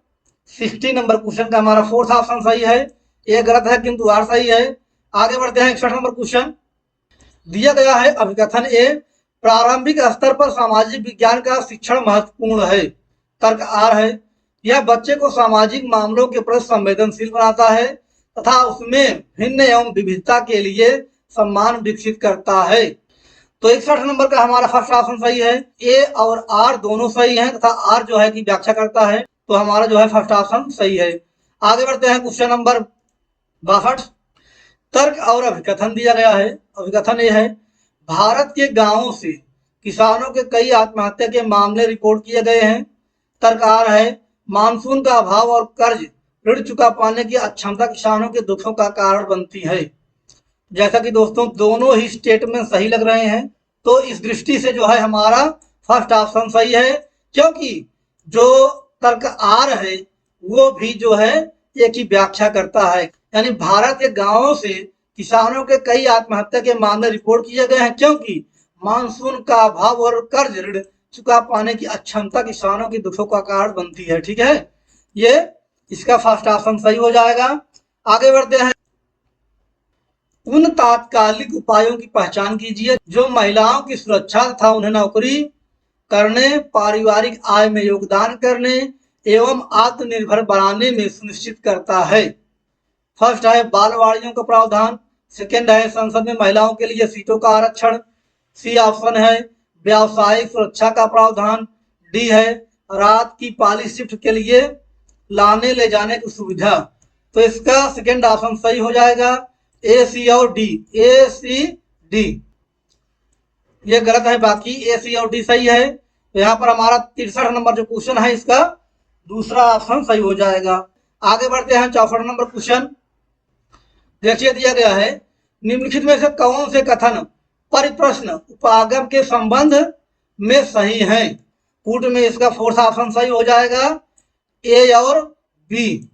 A: 60 नंबर क्वेश्चन का हमारा फोर्थ ऑप्शन सही है। ये गलत है किंतु आर सही है। आगे बढ़ते हैं 61 नंबर क्वेश्चन। दिया गया है अभिकथन ए प्रारंभिक स्तर पर सामाजिक विज्ञान का शिक्षण महत्वपूर्ण है। तर्क आर है यह बच्चे को सामाजिक मामलों के प्रति संवेदनशील बनाता है तथा उसमें भिन्न एवं विविधता के लिए सम्मान विकसित करता है। तो 61 नंबर का हमारा फर्स्ट ऑप्शन सही है। ए और आर दोनों सही हैं तथा आर जो है की व्याख्या करता है तो हमारा जो है फर्स्ट ऑप्शन सही है। आगे बढ़ते हैं क्वेश्चन नंबर 62। तर्क और अभिकथन दिया गया है। अभिकथन ये है भारत के गांवों से किसानों के कई आत्महत्या के मामले रिपोर्ट किए गए हैं। तर्क आर है मानसून का अभाव और कर्ज ऋण चुका पाने की अक्षमता किसानों के दुखों का कारण बनती है। जैसा कि दोस्तों दोनों ही स्टेटमेंट सही लग रहे हैं तो इस दृष्टि से जो है हमारा फर्स्ट ऑप्शन सही है क्योंकि जो तर्क आर है वो भी जो है एक ही व्याख्या करता है। यानी भारत के गांवों से किसानों के कई आत्महत्या के मामले रिपोर्ट किए गए हैं, क्योंकि मानसून का अभाव और कर्ज ऋण चुका पाने की अक्षमता किसानों की दुखों का कारण बनती है। ठीक है, ये इसका फर्स्ट ऑप्शन सही हो जाएगा। आगे बढ़ते हैं। उन तात्कालिक उपायों की पहचान कीजिए जो महिलाओं की सुरक्षा तथा उन्हें नौकरी करने, पारिवारिक आय में योगदान करने एवं आत्मनिर्भर बनाने में सुनिश्चित करता है। फर्स्ट है बालवाड़ियों का प्रावधान, सेकेंड है संसद में महिलाओं के लिए सीटों का आरक्षण, सी ऑप्शन है व्यावसायिक सुरक्षा का प्रावधान, डी है रात की पाली शिफ्ट के लिए लाने ले जाने की सुविधा। तो इसका सेकेंड ऑप्शन सही हो जाएगा, ए सी और डी। ए सी डी ये गलत है, बाकी ए सी और डी सही है। तो यहाँ पर हमारा 63 नंबर जो क्वेश्चन है इसका दूसरा ऑप्शन सही हो जाएगा। आगे बढ़ते हैं 64 नंबर क्वेश्चन। देखिए दिया गया है निम्नलिखित में से कौन से कथन परिप्रश्न उपागम के संबंध में सही है। कूट में इसका फोर्थ ऑप्शन सही हो जाएगा, ए और बी।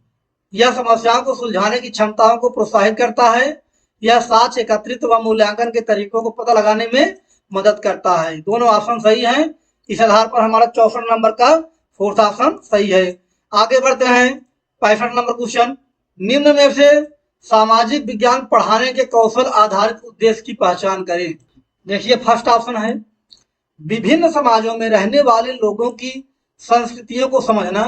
A: यह समस्याओं को सुलझाने की क्षमताओं को प्रोत्साहित करता है, यह साक्ष्य एकत्रित व मूल्यांकन के तरीकों को पता लगाने में मदद करता है। दोनों ऑप्शन सही हैं। इस आधार पर हमारा 64 नंबर का फोर्थ ऑप्शन सही है। आगे बढ़ते हैं 65 नंबर क्वेश्चन। निम्न में से सामाजिक विज्ञान पढ़ाने के कौशल आधारित उद्देश्य की पहचान करें। देखिए फर्स्ट ऑप्शन है विभिन्न समाजों में रहने वाले लोगों की संस्कृतियों को समझना।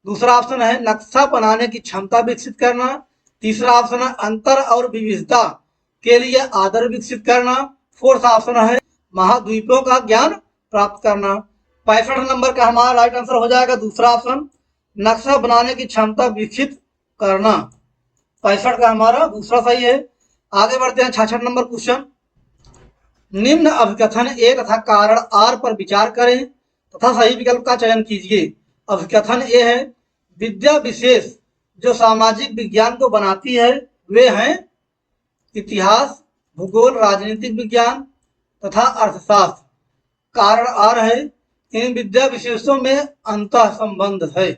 A: दूसरा ऑप्शन है नक्शा बनाने की क्षमता विकसित करना। तीसरा ऑप्शन है अंतर और विविधता के लिए आदर विकसित करना। फोर्थ ऑप्शन है महाद्वीपों का ज्ञान प्राप्त करना। 65 नंबर का हमारा राइट आंसर हो जाएगा दूसरा ऑप्शन, नक्शा बनाने की क्षमता विकसित करना। 65 का हमारा दूसरा सही है। आगे बढ़ते हैं 66 नंबर क्वेश्चन। निम्न अभिकथन ए तथा कारण आर पर विचार करें तथा सही विकल्प का चयन कीजिए। अभिकथन ए है विद्या विशेष जो सामाजिक विज्ञान को बनाती है वे हैं इतिहास, भूगोल, राजनीतिक विज्ञान तथा अर्थशास्त्र। कारण आर है इन विद्या विशेषों में अंतः संबंध है।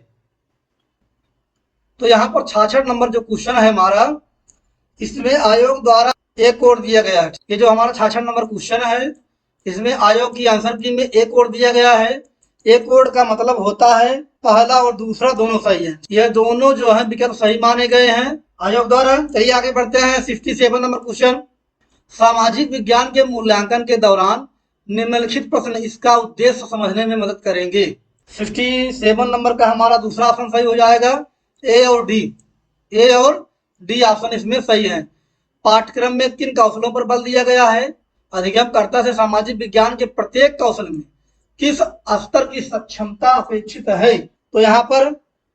A: तो यहाँ पर 66 नंबर जो क्वेश्चन है हमारा, इसमें आयोग द्वारा एक कोड दिया गया है। ये जो हमारा 66 नंबर क्वेश्चन है इसमें आयोग की आंसर की में एक कोड दिया गया है। एक कोड का मतलब होता है पहला और दूसरा दोनों सही है। यह दोनों जो है विकल्प सही माने गए हैं आयोग द्वारा। चलिए आगे बढ़ते हैं 67 नंबर क्वेश्चन। सामाजिक विज्ञान के मूल्यांकन के दौरान निम्नलिखित प्रश्न इसका उद्देश्य समझने में मदद करेंगे। 67 नंबर का हमारा दूसरा ऑप्शन सही हो जाएगा, ए और डी। ए और डी ऑप्शन इसमें सही है। पाठ्यक्रम में किन कौशलों पर बल दिया गया है। अधिगमकर्ता से सामाजिक विज्ञान के प्रत्येक कौशल में किस स्तर की सक्षमता अपेक्षित है। तो यहाँ पर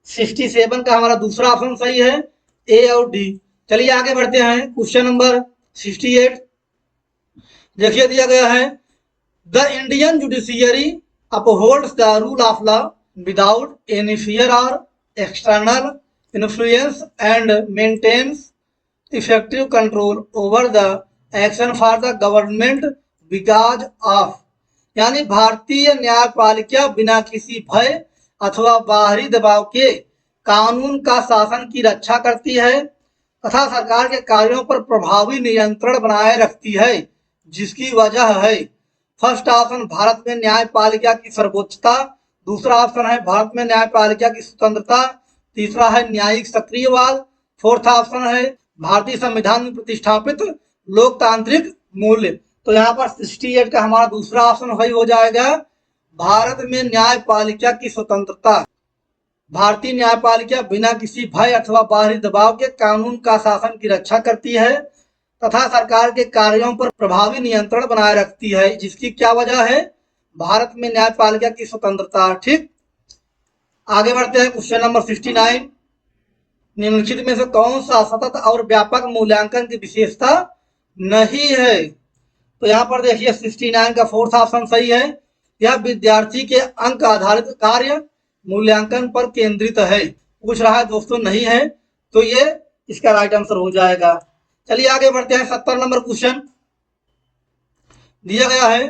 A: 67 का हमारा दूसरा ऑप्शन सही है, ए और डी। चलिए आगे बढ़ते हैं क्वेश्चन नंबर 68। देखिए दिया गया है the Indian judiciary upholds the rule of law without any fear और external influence and maintains effective control over the action for the government because of. यानी भारतीय न्यायपालिका बिना किसी भय अथवा बाहरी दबाव के कानून का शासन की रक्षा करती है तथा सरकार के कार्यों पर प्रभावी नियंत्रण बनाए रखती है, जिसकी वजह है फर्स्ट ऑप्शन भारत में न्यायपालिका की सर्वोच्चता। दूसरा ऑप्शन है भारत में न्यायपालिका की स्वतंत्रता। तीसरा है न्यायिक सक्रियवाद। फोर्थ ऑप्शन है भारतीय संविधान में प्रतिष्ठापित लोकतांत्रिक मूल्य। तो यहाँ पर 68 का हमारा दूसरा ऑप्शन सही हो जाएगा, भारत में न्यायपालिका की स्वतंत्रता। भारतीय न्यायपालिका बिना किसी भय अथवा बाहरी दबाव के कानून का शासन की रक्षा करती है तथा सरकार के कार्यों पर प्रभावी नियंत्रण बनाए रखती है, जिसकी क्या वजह है, भारत में न्यायपालिका की स्वतंत्रता। ठीक, आगे बढ़ते हैं क्वेश्चन नंबर 69। निम्नलिखित में से कौन सा सतत और व्यापक मूल्यांकन की विशेषता नहीं है। तो यहाँ पर देखिए 69 का फोर्थ ऑप्शन सही है, यह विद्यार्थी के अंक आधारित कार्य मूल्यांकन पर केंद्रित है। पूछ रहा है दोस्तों नहीं है, तो ये इसका राइट आंसर हो जाएगा। चलिए आगे बढ़ते हैं 70 नंबर क्वेश्चन। दिया गया है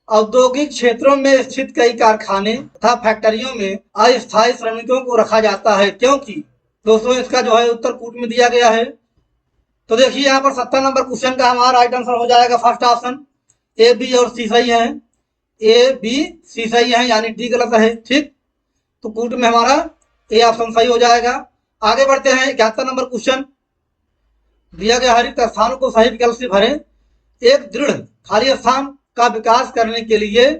A: औद्योगिक क्षेत्रों में स्थित कई कारखाने तथा फैक्ट्रियों में अस्थायी श्रमिकों को रखा जाता है क्योंकि दोस्तों इसका जो है उत्तर कूट में दिया गया है। तो देखिए यहाँ पर 70 नंबर क्वेश्चन का हमारा राइट आंसर हो जाएगा फर्स्ट ऑप्शन, ए बी और सी सही है, ए बी सी सही है, यानी डी गलत है। ठीक, तो कूट में हमारा ए ऑप्शन सही हो जाएगा। आगे बढ़ते हैं 71 नंबर क्वेश्चन दिया गया, हरित स्थानों को सही विकल्प से भरें। एक दृढ़ खाली स्थान का विकास करने के लिए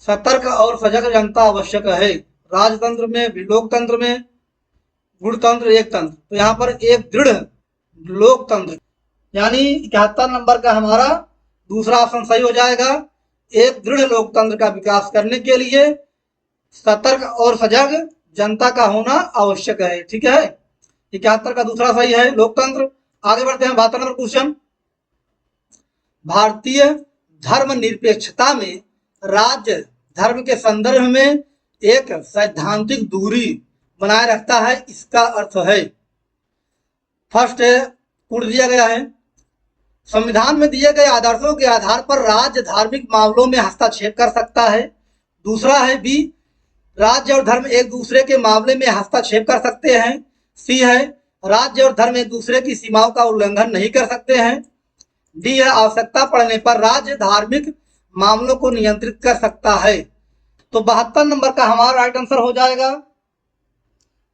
A: सतर्क और सजग जनता आवश्यक है। राजतंत्र में, लोकतंत्र में, गुणतंत्र, एक तंत्र। तो यहाँ पर एक दृढ़ लोकतंत्र, यानी 71 नंबर का हमारा दूसरा ऑप्शन सही हो जाएगा। एक दृढ़ लोकतंत्र का विकास करने के लिए सतर्क और सजग जनता का होना आवश्यक है। ठीक है, 71 का दूसरा सही है, लोकतंत्र। आगे बढ़ते हैं 72 नंबर क्वेश्चन, भारतीय धर्मनिरपेक्षता में राज्य धर्म के संदर्भ में एक सैद्धांतिक दूरी बनाए रखता है, इसका अर्थ है। फर्स्ट है कूट दिया गया है, संविधान में दिए गए आदर्शों के आधार पर राज्य धार्मिक मामलों में हस्तक्षेप कर सकता है। दूसरा है बी, राज्य और धर्म एक दूसरे के मामले में हस्तक्षेप कर सकते हैं। सी है, राज्य और धर्म एक दूसरे की सीमाओं का उल्लंघन नहीं कर सकते हैं। डी है, आवश्यकता पड़ने पर राज्य धार्मिक मामलों को नियंत्रित कर सकता है। तो 72 नंबर का हमारा राइट आंसर हो जाएगा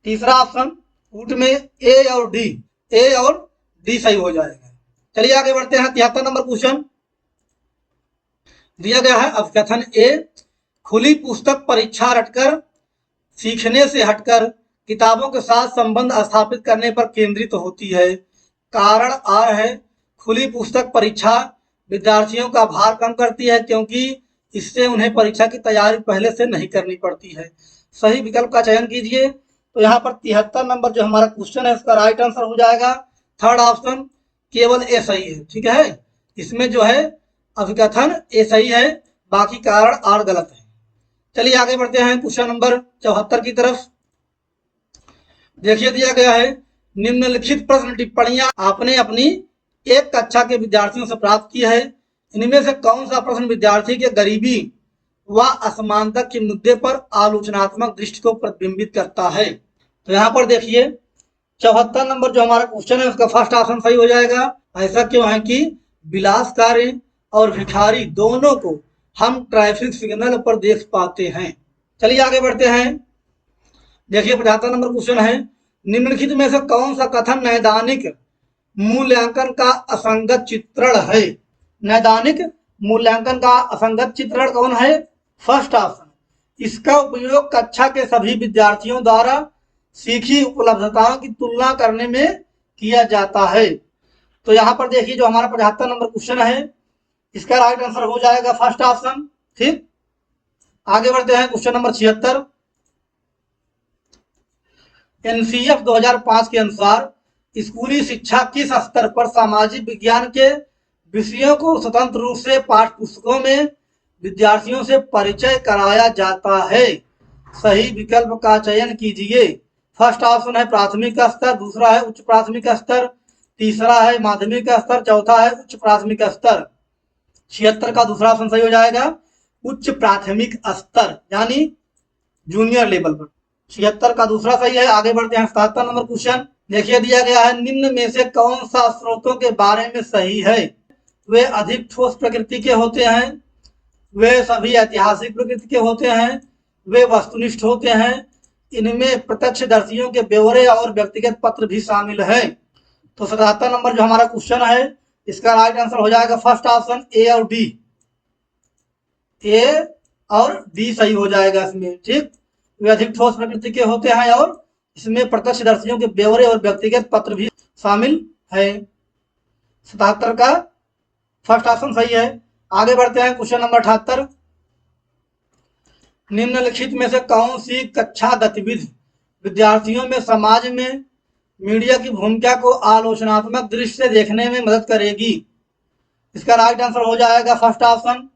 A: तीसरा ऑप्शन, कूट में ए और डी सही हो जाएगा। चलिए आगे बढ़ते हैं 73 नंबर क्वेश्चन दिया गया है, अब कथन ए, खुली पुस्तक परीक्षा रटकर सीखने से हटकर किताबों के साथ संबंध स्थापित करने पर केंद्रित होती है। कारण आर है, खुली पुस्तक परीक्षा विद्यार्थियों का भार कम करती है क्योंकि इससे उन्हें परीक्षा की तैयारी पहले से नहीं करनी पड़ती है। सही विकल्प का चयन कीजिए। तो यहाँ पर 73 नंबर जो हमारा क्वेश्चन है उसका राइट आंसर हो जाएगा थर्ड ऑप्शन, केवल ए सही है। ठीक है, इसमें जो है अभिकथन ए सही है, बाकी कारण आर गलत है। चलिए आगे बढ़ते हैं क्वेश्चन नंबर 74 की तरफ। देखिए दिया गया है, निम्नलिखित प्रश्न टिप्पणियां आपने अपनी एक कक्षा के विद्यार्थियों से प्राप्त की है, इनमें से कौन सा प्रश्न विद्यार्थी के गरीबी व असमानता के मुद्दे पर आलोचनात्मक दृष्टि को प्रतिबिंबित करता है। तो यहाँ पर देखिए 74 नंबर जो हमारा क्वेश्चन है उसका फर्स्ट ऑप्शन सही हो जाएगा। ऐसा क्यों है कि विलासकारी और भिखारी दोनों को हम ट्रैफिक सिग्नल पर देख पाते हैं। चलिए आगे बढ़ते हैं। देखिए 75 नंबर क्वेश्चन है, निम्नलिखित में से कौन सा कथन नैदानिक मूल्यांकन का असंगत चित्रण है। नैदानिक मूल्यांकन का असंगत चित्रण कौन है? फर्स्ट ऑप्शन, इसका उपयोग कक्षा के सभी विद्यार्थियों द्वारा सीखी उपलब्धताओं की तुलना करने में किया जाता है। तो यहाँ पर देखिए जो हमारा 75 नंबर क्वेश्चन है इसका राइट आंसर हो जाएगा फर्स्ट ऑप्शन। ठीक, आगे बढ़ते हैं क्वेश्चन नंबर 76। एनसीएफ 2005 के अनुसार स्कूली शिक्षा किस स्तर पर सामाजिक विज्ञान के विषयों को स्वतंत्र रूप से पाठ्य पुस्तकों में विद्यार्थियों से परिचय कराया जाता है। सही विकल्प का चयन कीजिए। फर्स्ट ऑप्शन है प्राथमिक स्तर, दूसरा है उच्च प्राथमिक स्तर, तीसरा है माध्यमिक स्तर, चौथा है उच्च प्राथमिक स्तर। 76 का दूसरा ऑप्शन सही हो जाएगा उच्च प्राथमिक स्तर, यानी जूनियर लेवल पर। 76 का दूसरा सही है। आगे बढ़ते हैं 77 नंबर क्वेश्चन। देखिए दिया गया है, निम्न में से कौन सा स्रोतों के बारे में सही है? वे अधिक ठोस प्रकृति के होते हैं, वे सभी ऐतिहासिक प्रकृति के होते हैं, वे वस्तुनिष्ठ होते हैं, इनमें प्रत्यक्षदर्शियों के ब्यौरे और व्यक्तिगत पत्र भी शामिल हैं। तो 77 नंबर जो हमारा क्वेश्चन है इसका राइट आंसर हो जाएगा फर्स्ट ऑप्शन ए और डी। ए और डी सही हो जाएगा इसमें। ठीक, वे अधिक ठोस प्रकृति के होते हैं और इसमें प्रत्यक्षदर्शियों के ब्यौरे और व्यक्तिगत पत्र भी शामिल है। 77 का फर्स्ट ऑप्शन सही है। आगे बढ़ते हैं क्वेश्चन नंबर 78। निम्नलिखित में से कौन सी कक्षा गतिविधि विद्यार्थियों में समाज में मीडिया की भूमिका को आलोचनात्मक दृष्टि से देखने में मदद करेगी? इसका राइट आंसर हो जाएगा फर्स्ट ऑप्शन,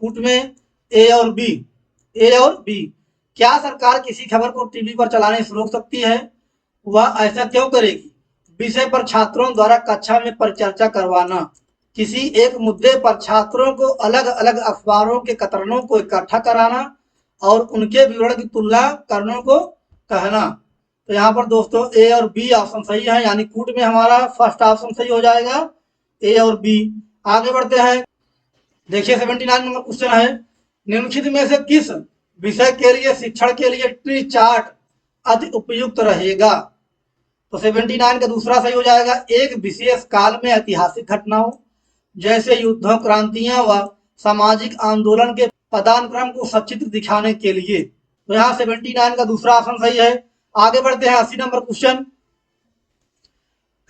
A: कूट में ए और बी। ए और बी, क्या सरकार किसी खबर को टीवी पर चलाने से रोक सकती है? वह ऐसा क्यों करेगी? विषय पर छात्रों द्वारा कक्षा में परिचर्चा करवाना, किसी एक मुद्दे पर छात्रों को अलग अलग अखबारों के कतरनों को इकट्ठा कराना और उनके विवरण की तुलना करने को कहना, तो यहाँ पर दोस्तों ए और बी ऑप्शन सही है, यानी कूट में हमारा फर्स्ट ऑप्शन सही हो जाएगा, ए और बी। आगे बढ़ते हैं, देखिए 79 नंबर क्वेश्चन है, निम्नलिखित में से किस विषय के लिए शिक्षण के लिए ट्री चार्ट अति उपयुक्त रहेगा? तो 79 का दूसरा सही हो जाएगा, एक विशेष काल में ऐतिहासिक घटनाओं जैसे युद्धों, क्रांतियां व सामाजिक आंदोलन के पदानुक्रम को सचित्र दिखाने के लिए। तो यहाँ 79 का दूसरा ऑप्शन सही है। आगे बढ़ते हैं 80 number question,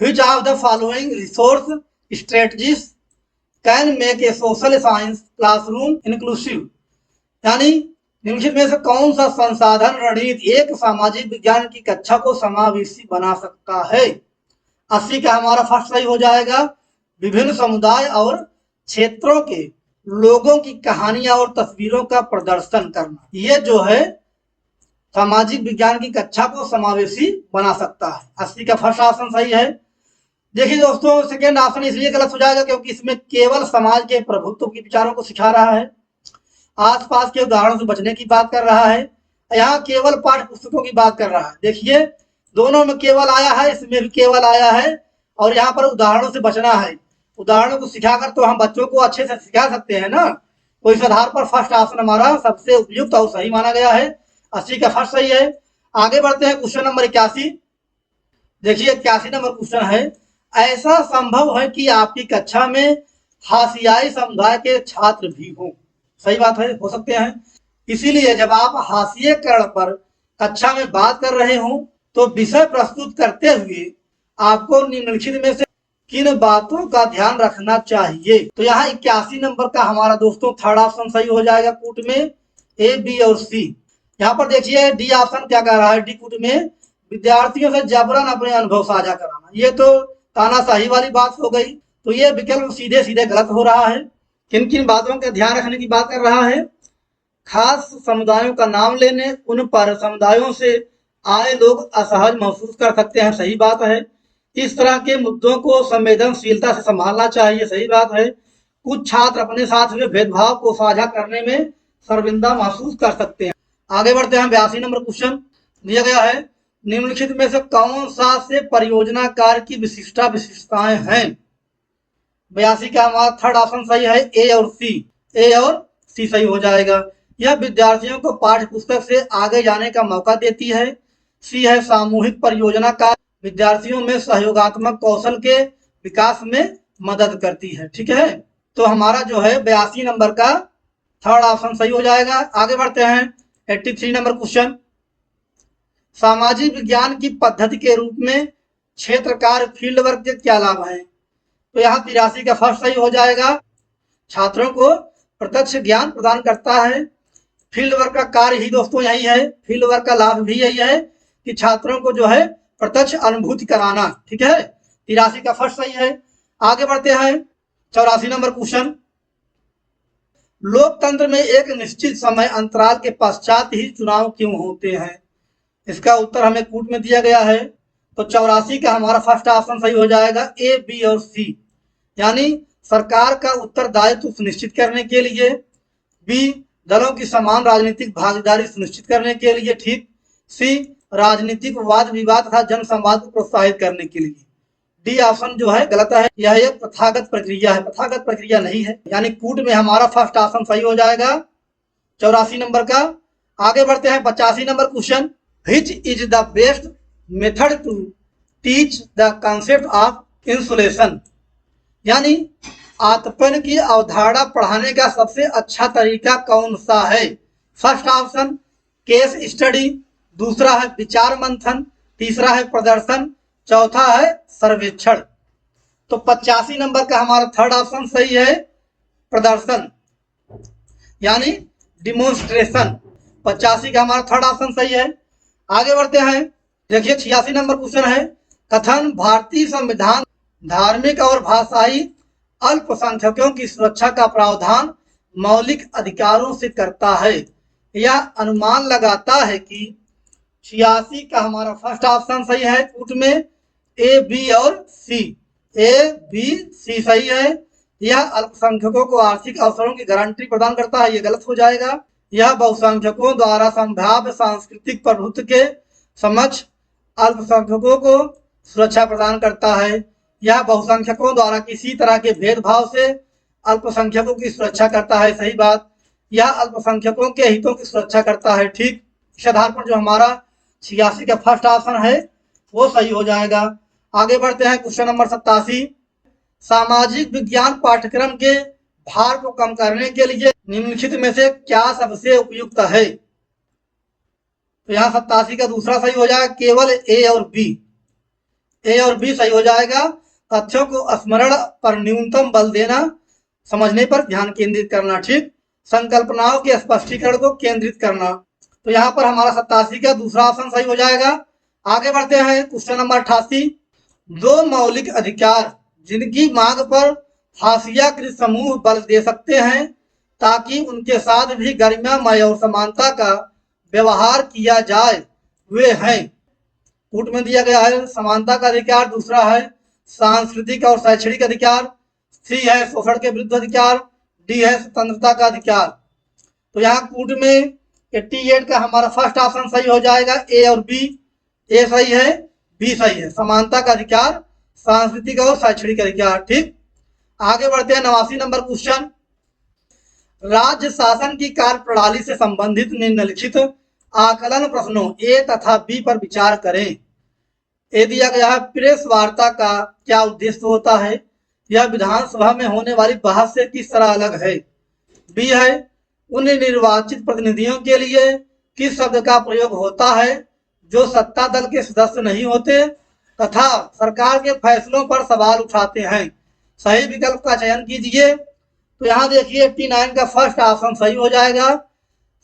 A: which of the following resource strategies can make a social science classroom inclusive? यानी निम्नलिखित में से कौन सा संसाधन रणनीति एक सामाजिक विज्ञान की कक्षा को समावेशी बना सकता है? 80 का हमारा फर्स्ट सही हो जाएगा, विभिन्न समुदाय और क्षेत्रों के लोगों की कहानियां और तस्वीरों का प्रदर्शन करना, ये जो है सामाजिक विज्ञान की कक्षा को समावेशी बना सकता है। 80 का फर्स्ट ऑप्शन सही है। देखिए दोस्तों, सेकेंड ऑप्शन इसलिए गलत हो जाएगा क्योंकि इसमें केवल समाज के प्रभुत्व के विचारों को सिखा रहा है, आसपास के उदाहरणों से बचने की बात कर रहा है, यहाँ केवल पाठ्य पुस्तकों की बात कर रहा है। देखिए दोनों में केवल आया है, इसमें भी केवल आया है, और यहाँ पर उदाहरणों से बचना है। उदाहरणों को सिखाकर तो हम बच्चों को अच्छे से सिखा सकते हैं ना, तो इस आधार पर फर्स्ट ऑप्शन हमारा सबसे उपयुक्त और सही माना गया है। 80 का फर्स्ट सही है। आगे बढ़ते हैं क्वेश्चन नंबर 81। देखिए 81 नंबर क्वेश्चन है, ऐसा संभव है कि आपकी कक्षा में हाशियाई समुदाय के छात्र भी हों? सही बात है, हो सकते हैं। इसीलिए जब आप हाशिएकरण पर कक्षा में बात कर रहे हों तो विषय प्रस्तुत करते हुए आपको निम्नलिखित में से किन बातों का ध्यान रखना चाहिए? तो यहाँ 81 नंबर का हमारा दोस्तों थर्ड ऑप्शन सही हो जाएगा कूट में, ए, बी और सी। यहाँ पर देखिए डी ऑप्शन क्या कह रहा है, डी कूट में विद्यार्थियों से जबरन अपने अनुभव साझा कराना, ये तो तानाशाही वाली बात हो गई। तो ये विकल्प सीधे सीधे गलत हो रहा है। किन किन बातों का ध्यान रखने की बात कर रहा है? खास समुदायों का नाम लेने, उन पर समुदायों से आए लोग असहज महसूस कर सकते हैं, सही बात है। इस तरह के मुद्दों को संवेदनशीलता से संभालना चाहिए, सही बात है। कुछ छात्र अपने साथ हुए भेदभाव को साझा करने में शर्मिंदा महसूस कर सकते हैं। आगे बढ़ते हैं, 82 नंबर क्वेश्चन दिया गया है, निम्नलिखित में से कौन सा से परियोजना कार्य की विशिष्टताएं हैं? 82 का हमारा थर्ड ऑप्शन सही है, ए और सी। ए और सी सही हो जाएगा। यह विद्यार्थियों को पाठ्य पुस्तक से आगे जाने का मौका देती है। सी है सामूहिक परियोजना कार्य विद्यार्थियों में सहयोगात्मक कौशल के विकास में मदद करती है। ठीक है, तो हमारा जो है 82 नंबर का थर्ड ऑप्शन सही हो जाएगा। आगे बढ़ते हैं 83 नंबर क्वेश्चन, सामाजिक विज्ञान की पद्धति के रूप में क्षेत्र कार्य फील्ड वर्क के क्या लाभ हैं? तो यहाँ 83 का फर्स्ट सही हो जाएगा, छात्रों को प्रत्यक्ष ज्ञान प्रदान करता है। फील्ड वर्क का कार्य ही दोस्तों यही है, फील्ड वर्क का लाभ भी यही है कि छात्रों को जो है प्रत्यक्ष अनुभूति कराना। ठीक है, 83 का फर्स्ट सही है। आगे बढ़ते हैं 84 नंबर क्वेश्चन, लोकतंत्र में एक निश्चित समय अंतराल के पश्चात ही चुनाव क्यों होते हैं? इसका उत्तर हमें कूट में दिया गया है। तो 84 का हमारा फर्स्ट ऑप्शन सही हो जाएगा, ए, बी और सी। यानी सरकार का उत्तरदायित्व सुनिश्चित करने के लिए, बी दलों की समान राजनीतिक भागीदारी सुनिश्चित करने के लिए, ठीक, सी राजनीतिक वाद विवाद तथा जन संवाद को प्रोत्साहित करने के लिए। डी ऑप्शन जो है गलत है, यह एक प्रथागत प्रक्रिया है, प्रथागत प्रक्रिया नहीं है। यानी कूट में हमारा फर्स्ट ऑप्शन सही हो जाएगा 84 नंबर का। आगे बढ़ते हैं 85 number question, which is the best method to teach the concept of insulation? यानी आतपन की अवधारणा पढ़ाने का सबसे अच्छा तरीका कौन सा है? फर्स्ट ऑप्शन केस स्टडी, दूसरा है विचार मंथन, तीसरा है प्रदर्शन, चौथा है सर्वेक्षण। तो 85 नंबर का हमारा थर्ड ऑप्शन सही है, प्रदर्शन यानी डिमोन्स्ट्रेशन। 85 का हमारा थर्ड ऑप्शन सही है। आगे बढ़ते हैं, देखिए 86 नंबर क्वेश्चन है, कथन भारतीय संविधान धार्मिक और भाषाई अल्पसंख्यकों की सुरक्षा का प्रावधान मौलिक अधिकारों से करता है। यह अनुमान लगाता है कि 86 का हमारा फर्स्ट ऑप्शन सही है, कूट में ए, बी और सी। ए, बी, सी सही है। यह अल्पसंख्यकों को आर्थिक अवसरों की गारंटी प्रदान करता है, यह गलत हो जाएगा। यह बहुसंख्यकों द्वारा संभाव्य सांस्कृतिक प्रभुत्व के समक्ष अल्पसंख्यकों को सुरक्षा प्रदान करता है। यह बहुसंख्यकों द्वारा किसी तरह के भेदभाव से अल्पसंख्यकों की सुरक्षा करता है। सही बात। यह अल्पसंख्यकों के हितों की सुरक्षा करता है। ठीक। इस आधार पर जो हमारा 86 का फर्स्ट ऑप्शन है वो सही हो जाएगा। आगे बढ़ते हैं क्वेश्चन नंबर 87। सामाजिक विज्ञान पाठ्यक्रम के भार को कम करने के लिए निम्नलिखित में से क्या सबसे उपयुक्त है? तो यहाँ 87 का दूसरा सही हो जाएगा, केवल ए और बी। ए और बी सही हो जाएगा। तथ्यों को स्मरण पर न्यूनतम बल देना, समझने पर ध्यान केंद्रित करना। ठीक। संकल्पनाओं के स्पष्टीकरण को केंद्रित करना। तो यहाँ पर हमारा 87 का दूसरा ऑप्शन सही हो जाएगा। आगे बढ़ते हैं क्वेश्चन नंबर 88। दो मौलिक अधिकार जिनकी मांग पर हाशियाकृत समूह बल दे सकते हैं ताकि उनके साथ भी गरिमामय और समानता का व्यवहार किया जाए, वे हैं। कूट में दिया गया है समानता का अधिकार, दूसरा है सांस्कृतिक और शैक्षणिक अधिकार, सी है शोषण के विरुद्ध अधिकार, डी है स्वतंत्रता का अधिकार। तो यहाँ कूट में 88 का हमारा फर्स्ट ऑप्शन सही हो जाएगा, ए और बी। ए सही है, बी सही है। समानता का अधिकार, सांस्कृतिक और शैक्षणिक अधिकार। ठीक। आगे बढ़ते हैं 89 नंबर क्वेश्चन। राज्य शासन की कार्य प्रणाली से संबंधित निम्नलिखित आकलन प्रश्नों ए तथा बी पर विचार करें। ए दिया गया है, प्रेस वार्ता का क्या उद्देश्य होता है? यह विधानसभा में होने वाली बहस से किस तरह अलग है? बी है, उन निर्वाचित प्रतिनिधियों के लिए किस शब्द का प्रयोग होता है जो सत्ता दल के सदस्य नहीं होते तथा सरकार के फैसलों पर सवाल उठाते हैं? सही विकल्प का चयन कीजिए। तो यहाँ देखिए 89 का फर्स्ट ऑप्शन सही हो जाएगा,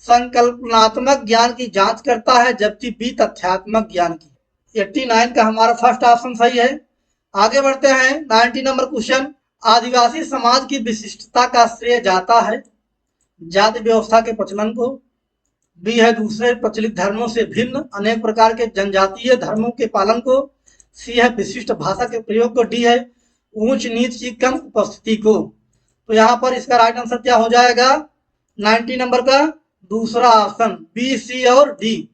A: संकल्पनात्मक ज्ञान की जांच करता है, जबकि बी तथ्यात्मक ज्ञान की। 89 का हमारा फर्स्ट ऑप्शन सही है। आगे बढ़ते हैं 90 नंबर क्वेश्चन। आदिवासी समाज की विशिष्टता का श्रेय जाता है जाति व्यवस्था के प्रचलन को, बी है दूसरे प्रचलित धर्मों से भिन्न अनेक प्रकार के जनजातीय धर्मों के पालन को, सी है विशिष्ट भाषा के प्रयोग को, डी है ऊंच नीच की कम उपस्थिति को। तो यहाँ पर इसका राइट आंसर क्या हो जाएगा? 90 नंबर का दूसरा ऑप्शन, बी, सी और डी,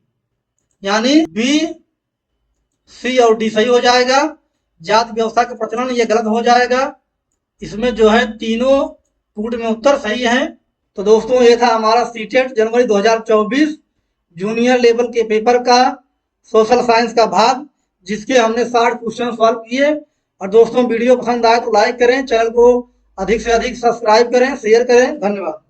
A: यानी बी, सी और डी सही हो जाएगा। जाति व्यवस्था के प्रचलन ये गलत हो जाएगा। इसमें जो है तीनों कूट में उत्तर सही है। तो दोस्तों ये था हमारा सीटेट जनवरी 2024 जूनियर लेवल के पेपर का सोशल साइंस का भाग, जिसके हमने 60 क्वेश्चन सॉल्व किए। और दोस्तों वीडियो पसंद आए तो लाइक करें, चैनल को अधिक से अधिक सब्सक्राइब करें, शेयर करें। धन्यवाद।